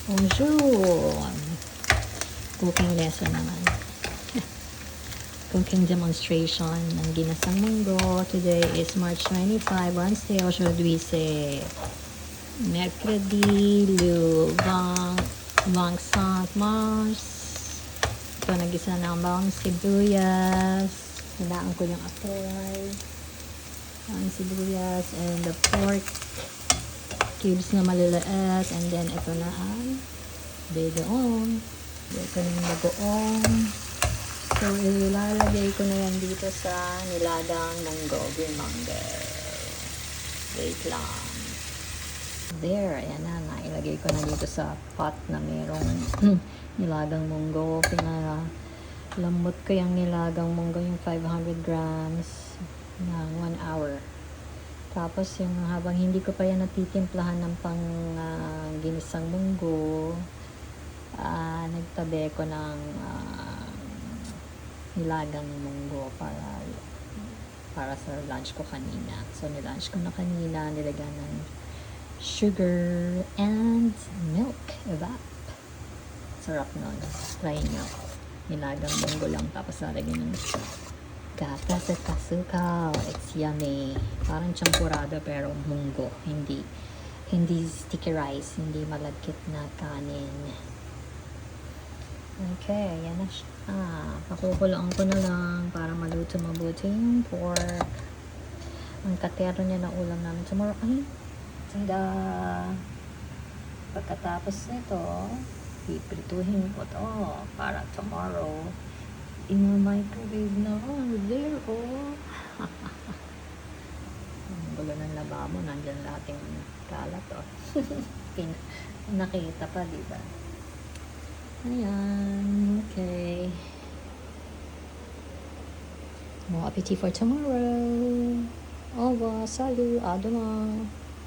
Bonjour! Cooking lesson naman. Cooking demonstration ng ginasang munggo. Today is March 25, Wednesday, aujourd'hui c'est mercredi, le 25 mars. Ito, nagisa ng bawang sibuyas. Hinaan ko yung apoy. Bawang sibuyas and the pork cubes na maliliit. And then, ito na ang bagoong. Ito yung bagoong. So, ilalagay ko na yan dito sa nilagang munggo. Green munggo. Wait lang. There, ayan na. Nailagay ko na dito sa pot na merong nilagang munggo. Pinalambot ko yung nilagang munggo, yung 500 grams ng 1 hour. Tapos yung habang hindi ko pa yan natitimplahan ng pang ginisang munggo, nagtabi ko ng nilagang munggo para sa lunch ko kanina. So nilunch ko na kanina, nilagyan ng sugar and milk. Evap. Sarap nun. Try nyo. Nilagang munggo lang tapos lalagyan ng gatas at kasukaw. It's yummy. Parang champurado pero munggo. Hindi sticky rice. Hindi malagkit na kanin. Okay, yan na siya. Pakukulaan ko na lang para maluto mabuti yung pork. Ang katero niya na ulam namin tomorrow. Pagkatapos nito, iprituhin ko to para tomorrow. In-microwave na. There, ang gulo ng lababo. Nandyan lahat yung kalat, Nakita pa, diba? Ayan. Okay. Bon appétit for tomorrow. Au revoir. Salut. À demain.